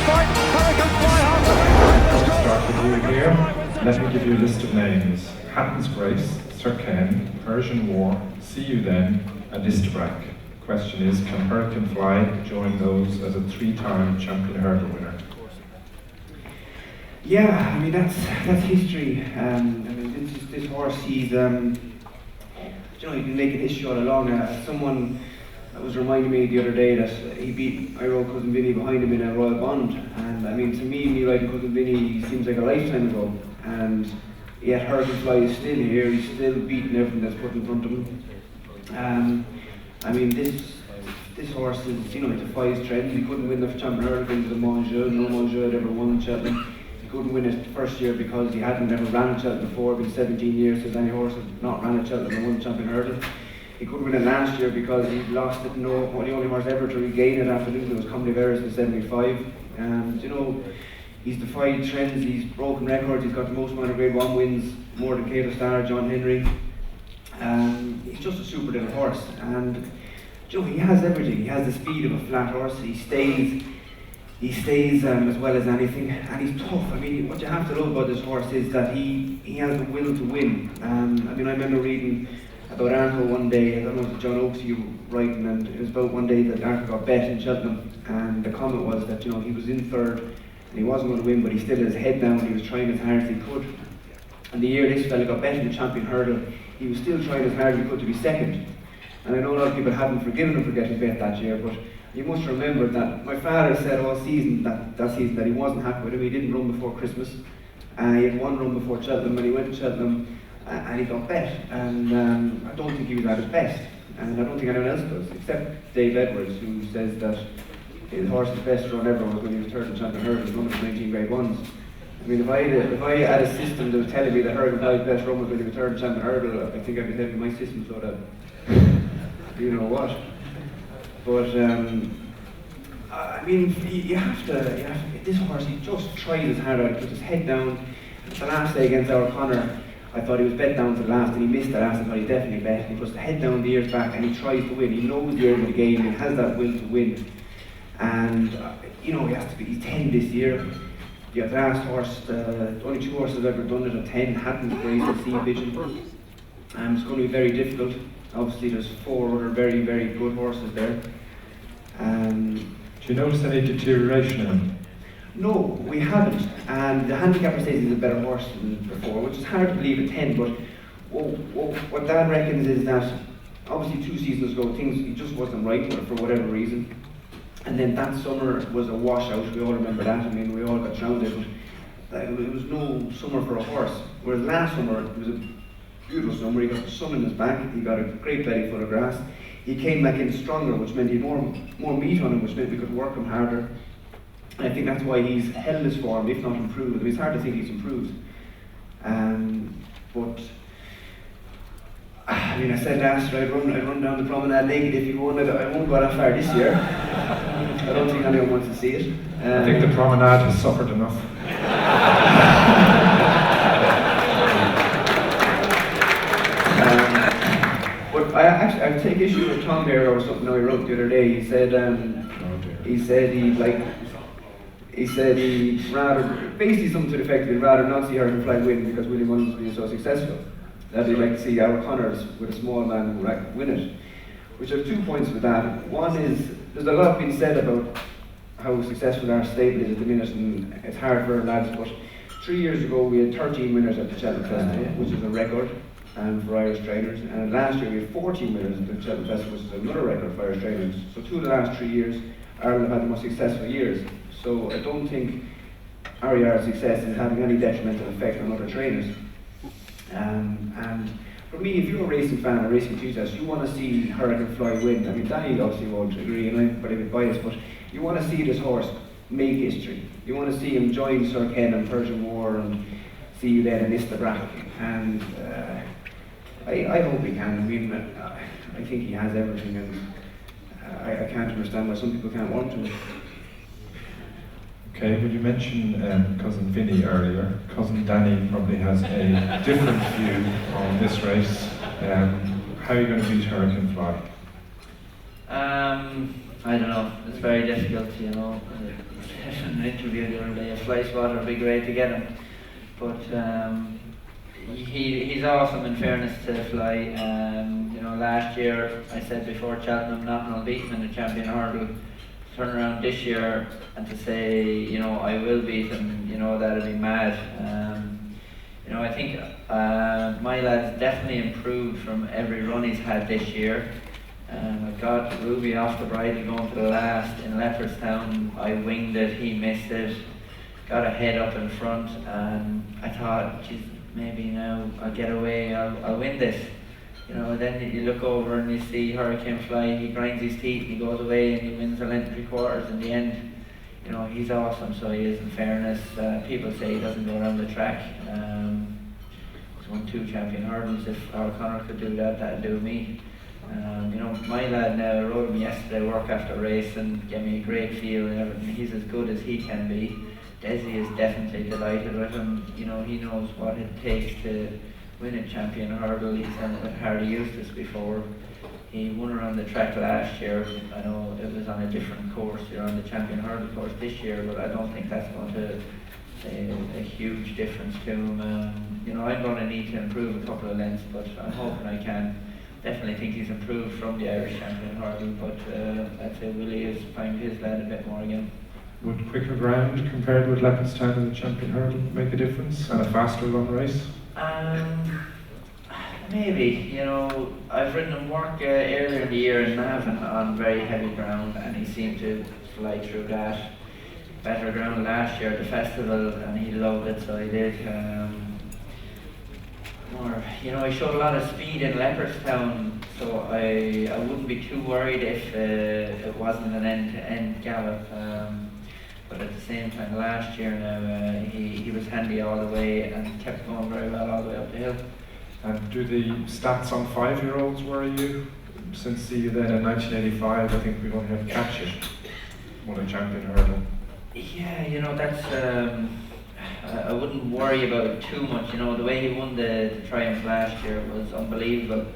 fight. Hurricane Fly half the I'll start with you here. Let me give you a list of names. Hatton's Grace, Sir Ken, Persian War, See You Then, and Istabrack. Question is, can Hurricane Fly join those as a 3-time champion hurdle winner? Yeah, I mean that's history. I mean this horse, he's you know, he's been making history all along. Someone was reminding me the other day that he beat I rode Cousin Vinny behind him in a Royal Bond, and I mean to me riding Cousin Vinny seems like a lifetime ago, and yet Hurricane Fly is still here. He's still beating everything that's put in front of him. I mean this horse is, you know, it defies trends. He couldn't win the champion hurdle into the Monjeu. No Monjeu had ever won Cheltenham. He couldn't win it the first year because he hadn't ever ran at Cheltenham before. It's been 17 years since any horse had not ran at Cheltenham and won the champion hurdle. He couldn't win it last year because he lost it. The only horse ever to regain it after losing it was Company of Errors in 75. And you know, he's defied trends. He's broken records. He's got the most amount of Grade 1 wins, more than Cato Star, John Henry. He's just a super little horse, and you know, he has everything. He has the speed of a flat horse. He stays as well as anything, and he's tough. I mean, what you have to know about this horse is that he has the will to win. I mean, I remember reading about Arthur one day. I don't know if it was John Oakes you writing, and it was about one day that Arthur got bet in Cheltenham, and the comment was that, you know, he was in third and he wasn't going to win, but he still had his head down. He was trying as hard as he could. And the year this fella got bet in the champion hurdle, he was still trying as hard as he could to be second. And I know a lot of people haven't forgiven him for getting bet that year, but you must remember that my father said all season, that season, that he wasn't happy with him. He didn't run before Christmas. He had one run before Cheltenham, and he went to Cheltenham and he got bet. And I don't think he was at his best. And I don't think anyone else does, except Dave Edwards, who says that his horse's best run ever was when he was third in champion hurdles, one of his 19 Grade 1s. I mean, if I had a system that was telling me that Hurricane Fly's best run was when he was third in champion hurdle, I think I'd be telling my system so that you know what. But I mean, you have to. This horse, he just tried as hard. He put his head down. The last day against our Conor, I thought he was bet down to the last, and he missed the last. I thought he definitely bet. He puts the head down, the ears back, and he tries to win. He knows the aim of the game. He has that will to win. And you know, he has to be. He's 10 this year. The last horse, only 2 horses have ever done it at 10. Hatton's Grace and Sea Vision. It's going to be very difficult. Obviously, there's 4 other very, very good horses there. Do you notice any deterioration in him? No, we haven't. And the handicapper says he's a better horse than before, which is hard to believe at 10. But what Dan reckons is that obviously 2 seasons ago, he just wasn't right for whatever reason. And then that summer was a washout. We all remember that. I mean, we all got drowned in it. But it was no summer for a horse. Whereas last summer, it was a beautiful summer. He got the sun in his back. He got a great belly full of grass. He came back in stronger, which meant he had more meat on him, which meant we could work him harder. And I think that's why he's held his form, if not improved. I mean, it's hard to think he's improved. But I mean, I said last year I'd run down the promenade naked if he won it. I won't go that far this year. I don't think anyone wants to see it. I think the promenade has suffered enough. But I take issue with Tom there or something I wrote the other day. He said he'd rather, basically something to the effect that he'd rather not see Hurricane Fly win because William Mullins was being so successful. That he'd like to see our Connors with a small man who win it. Which have 2 points with that. One is, there's a lot being said about how successful our stable is at the minute, and it's hard for our lads, but 3 years ago we had 13 winners at the Cheltenham Festival, which is a record for Irish trainers, and last year we had 14 winners at the Cheltenham Festival, which is another record for Irish trainers. So 2 of the last 3 years, Ireland have had the most successful years. So I don't think our yard success is having any detrimental effect on other trainers. And for me, if you're a racing fan, a racing enthusiast, you want to see Hurricane Fly win. I mean, Danny obviously won't agree, and I'm probably a bit biased, but you want to see this horse make history. You want to see him join Sir Ken and Persian War and See You Then and Istabrack. And I hope he can. I mean, I think he has everything, and I can't understand why some people can't want him. Okay, well you mentioned Cousin Vinny earlier. Cousin Danny probably has a different view on this race. How are you going to beat Hurricane Fly? I don't know. It's very difficult, you know. In an interview the other day, a fly spotter would be great to get him, but he's awesome. In fairness to Fly, you know, last year I said before Cheltenham nothing will beat him in the champion hurdle. Turn around this year and to say, you know, I will beat him, you know, that'd be mad. You know, I think my lad's definitely improved from every run he's had this year. I got Ruby off the bridle going to the last in Leopardstown. I winged it, he missed it, got a head up in front, and I thought, geez, maybe now I'll get away, I'll win this. You know, then you look over and you see Hurricane Fly, he grinds his teeth and he goes away and he wins a length 3/4 in the end. You know, he's awesome, so he is, in fairness. People say he doesn't go around the track. He's won 2 champion hurdles. If our Conor could do that, that'd do me. You know, my lad now, I rode him yesterday, work after race, and gave me a great feel and everything. He's as good as he can be. Desi is definitely delighted with him. You know, he knows what it takes to win a champion hurdle. He's done it with Hardy Eustace before. He won around the track last year. I know it was on a different course, you're on the champion hurdle course this year, but I don't think that's going to say a huge difference to him. You know, I'm going to need to improve a couple of lengths, but I'm hoping I can. Definitely think he's improved from the Irish champion hurdle, but I'd say Willie is finding his lad a bit more again. Would quicker ground compared with Leopardstown in the champion hurdle make a difference and a faster run race? Maybe, you know, I've ridden him work earlier in the year in Navan on very heavy ground, and he seemed to fly through that. Better ground last year at the festival, and he loved it, so he did. You know, he showed a lot of speed in Leopardstown, so I wouldn't be too worried if it wasn't an end-to-end gallop. But at the same time, last year now, he was handy all the way and kept going very well all the way up the hill. And do the stats on 5-year-olds worry you? Since see you then in 1985, I think we've only had Catchit won a champion hurdle. Yeah, you know, that's I wouldn't worry about it too much. You know, the way he won the Triumph last year was unbelievable.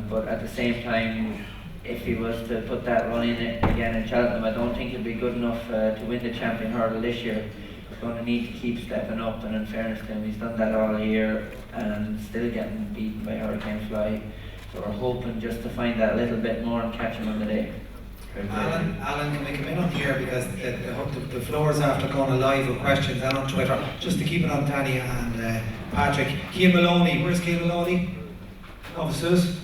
But at the same time, if he was to put that run in it again in Cheltenham, I don't think he'd be good enough to win the champion hurdle this year. He's going to need to keep stepping up, and in fairness to him, he's done that all year and still getting beaten by Hurricane Fly. So we're hoping just to find that little bit more and catch him on the day. Alan, can we come in on here because the floor is after going live with questions and on Twitter. Just to keep it on Danny and Patrick. Cian Maloney, where's Cian Maloney? Officers,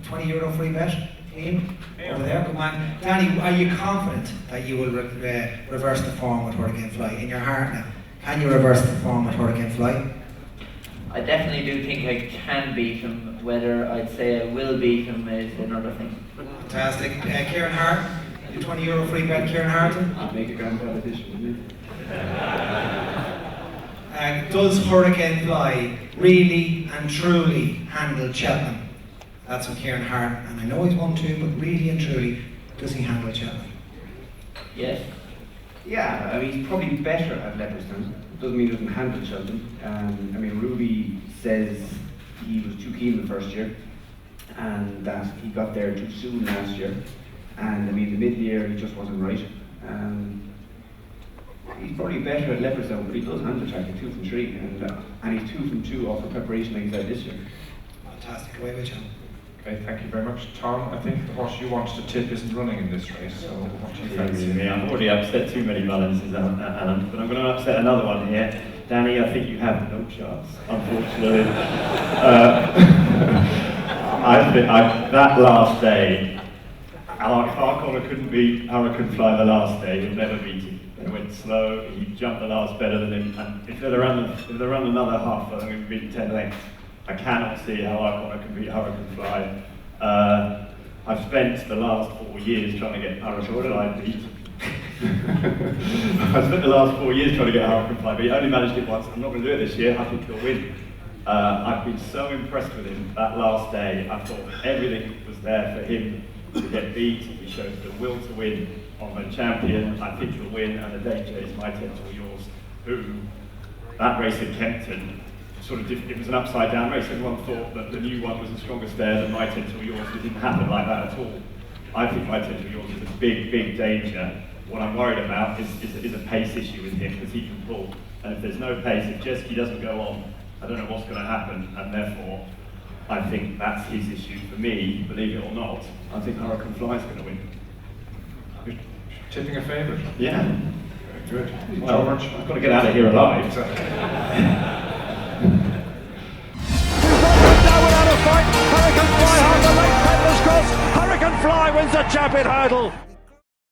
€20 free bet. Team over there, good man. Danny, are you confident that you will reverse the form with Hurricane Fly in your heart now? Can you reverse the form with Hurricane Fly? I definitely do think I can beat him. Whether I'd say I will beat him is another thing. Fantastic. Kieran Hart, your €20 free bet, Kieran Harton. I'd make a grand competition, wouldn't it? Does Hurricane Fly really and truly handle Cheltenham? That's from Kieran Hart, and I know he's won 2, but really and truly, does he handle Cheltenham? Yes. Yeah, I mean, he's probably better at Leopardstown. Doesn't mean he doesn't handle Cheltenham. I mean, Ruby says he was too keen the first year, and that he got there too soon last year. And I mean, the mid-year he just wasn't right. He's probably better at Leopardstown, but he does handle track at 2 from 3, and he's 2 from 2 off the preparation like he's had this year. Fantastic. Away with you. Okay, thank you very much. Tom, I think the horse you wanted to tip isn't running in this race, so what do you fancy? Me. I've already upset too many Mullins, Alan, but I'm going to upset another one here. Danny, I think you have no chance, unfortunately. That last day, our Conor couldn't beat Hurricane Fly the last day, he'll never beat him. He went slow, he jumped the last better than him, and if they'd run another half, I'm going to beat 10 lengths. I cannot see how Conor can beat Hurricane Fly. I've spent the last 4 years trying to get Hurricane Fly beat. I've spent the last 4 years trying to get Hurricane Fly beat. I only managed it once. I'm not going to do it this year. I think he'll win. I've been so impressed with him that last day. I thought everything was there for him to get beat. He showed the will to win on the champion. I think he'll win, and the danger is my 10 or yours, who that race at Kempton, it was an upside down race. Everyone thought that the new one was the strongest there than my 10 or yours. It didn't happen like that at all. I think my tip to yours is a big, big danger. What I'm worried about is a pace issue with him, because he can pull. And if there's no pace, if Jeski doesn't go on, I don't know what's going to happen, and therefore, I think that's his issue. For me, believe it or not, I think Hurricane Fly is going to win. You're tipping a favourite? Yeah. Very good. Well, George? I've got to get out of here alive. Exactly. Now without a fight, Hurricane Fly has the late Pendler's cross. Hurricane Fly wins the champion hurdle.